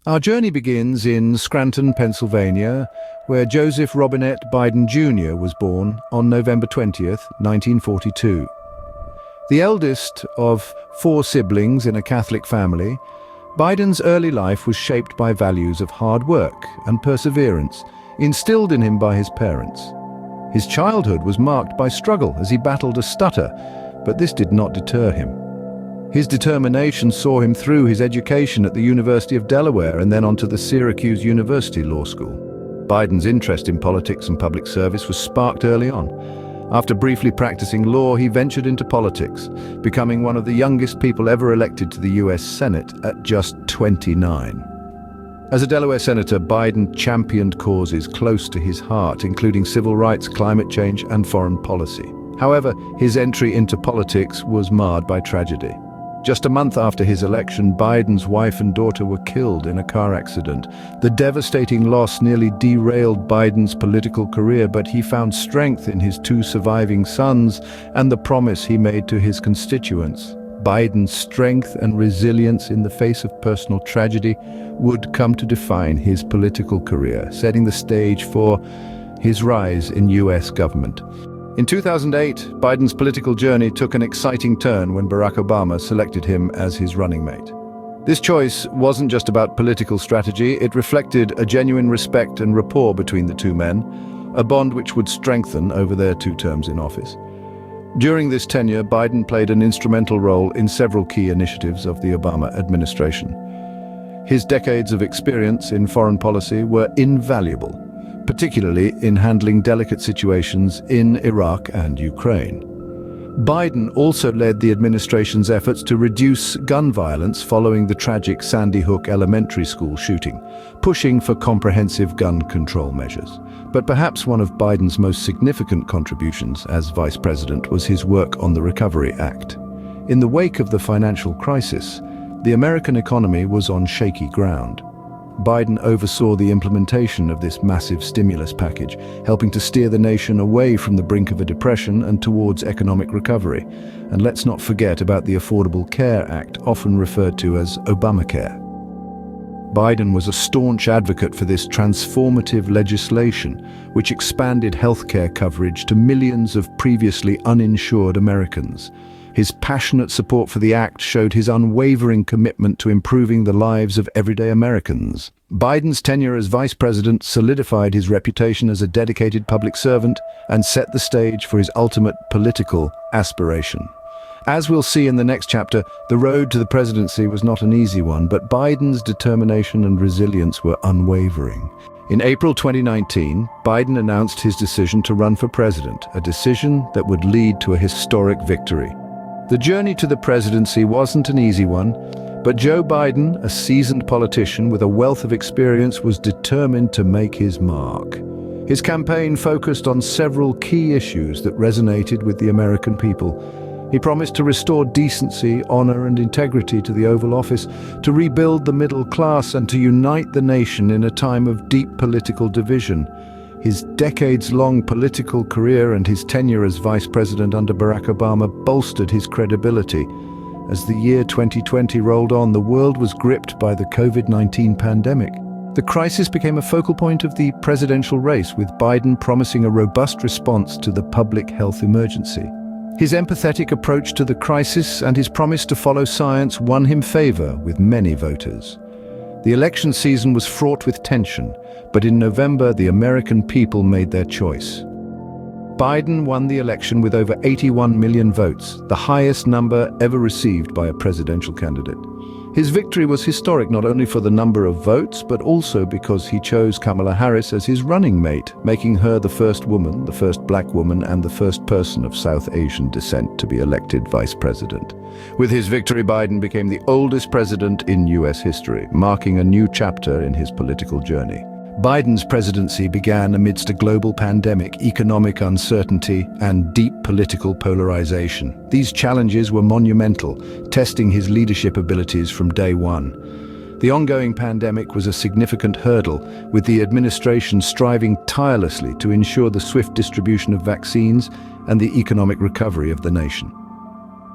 Our journey begins in Scranton, Pennsylvania, where Joseph Robinette Biden Jr. was born on November 20th, 1942. The eldest of 4 siblings in a Catholic family, Biden's early life was shaped by values of hard work and perseverance, instilled in him by his parents. His childhood was marked by struggle as he battled a stutter, but this did not deter him. His determination saw him through his education at the University of Delaware and then on to the Syracuse University Law School. Biden's interest in politics and public service was sparked early on. After briefly practicing law, he ventured into politics, becoming one of the youngest people ever elected to the US Senate at just 29. As a Delaware senator, Biden championed causes close to his heart, including civil rights, climate change, and foreign policy. However, his entry into politics was marred by tragedy. Just a month after his election, Biden's wife and daughter were killed in a car accident. The devastating loss nearly derailed Biden's political career, but he found strength in his 2 surviving sons and the promise he made to his constituents. Biden's strength and resilience in the face of personal tragedy would come to define his political career, setting the stage for his rise in US government. In 2008, Biden's political journey took an exciting turn when Barack Obama selected him as his running mate. This choice wasn't just about political strategy, it reflected a genuine respect and rapport between the 2 men, a bond which would strengthen over their 2 terms in office. During this tenure, Biden played an instrumental role in several key initiatives of the Obama administration. His decades of experience in foreign policy were invaluable, particularly in handling delicate situations in Iraq and Ukraine. Biden also led the administration's efforts to reduce gun violence following the tragic Sandy Hook Elementary School shooting, pushing for comprehensive gun control measures. But perhaps one of Biden's most significant contributions as vice president was his work on the Recovery Act. In the wake of the financial crisis, the American economy was on shaky ground. Biden oversaw the implementation of this massive stimulus package, helping to steer the nation away from the brink of a depression and towards economic recovery. And let's not forget about the Affordable Care Act, often referred to as Obamacare. Biden was a staunch advocate for this transformative legislation, which expanded healthcare coverage to millions of previously uninsured Americans. His passionate support for the act showed his unwavering commitment to improving the lives of everyday Americans. Biden's tenure as vice president solidified his reputation as a dedicated public servant and set the stage for his ultimate political aspiration. As we'll see in the next chapter, the road to the presidency was not an easy one, but Biden's determination and resilience were unwavering. In April 2019, Biden announced his decision to run for president, a decision that would lead to a historic victory. The journey to the presidency wasn't an easy one, but Joe Biden, a seasoned politician with a wealth of experience, was determined to make his mark. His campaign focused on several key issues that resonated with the American people. He promised to restore decency, honor, and integrity to the Oval Office, to rebuild the middle class, and to unite the nation in a time of deep political division. His decades-long political career and his tenure as vice president under Barack Obama bolstered his credibility. As the year 2020 rolled on, the world was gripped by the COVID-19 pandemic. The crisis became a focal point of the presidential race, with Biden promising a robust response to the public health emergency. His empathetic approach to the crisis and his promise to follow science won him favor with many voters. The election season was fraught with tension, but in November, the American people made their choice. Biden won the election with over 81 million votes, the highest number ever received by a presidential candidate. His victory was historic not only for the number of votes, but also because he chose Kamala Harris as his running mate, making her the first woman, the first black woman, and the first person of South Asian descent to be elected vice president. With his victory, Biden became the oldest president in US history, marking a new chapter in his political journey. Biden's presidency began amidst a global pandemic, economic uncertainty, and deep political polarization. These challenges were monumental, testing his leadership abilities from day one. The ongoing pandemic was a significant hurdle, with the administration striving tirelessly to ensure the swift distribution of vaccines and the economic recovery of the nation.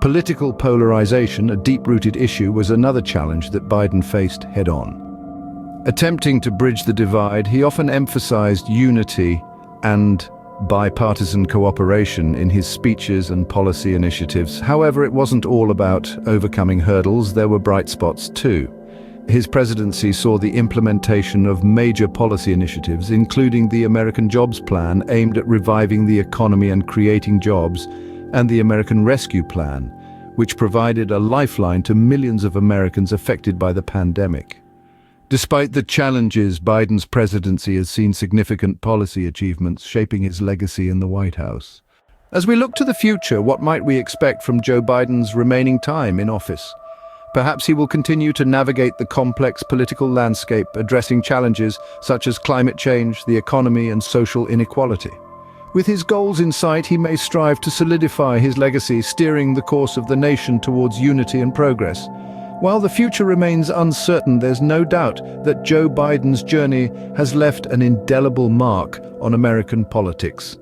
Political polarization, a deep-rooted issue, was another challenge that Biden faced head-on. Attempting to bridge the divide, he often emphasized unity and bipartisan cooperation in his speeches and policy initiatives. However, it wasn't all about overcoming hurdles. There were bright spots too. His presidency saw the implementation of major policy initiatives, including the American Jobs Plan, aimed at reviving the economy and creating jobs, and the American Rescue Plan, which provided a lifeline to millions of Americans affected by the pandemic. Despite the challenges, Biden's presidency has seen significant policy achievements, shaping his legacy in the White House. As we look to the future, what might we expect from Joe Biden's remaining time in office? Perhaps he will continue to navigate the complex political landscape, addressing challenges such as climate change, the economy, and social inequality. With his goals in sight, he may strive to solidify his legacy, steering the course of the nation towards unity and progress. While the future remains uncertain, there's no doubt that Joe Biden's journey has left an indelible mark on American politics.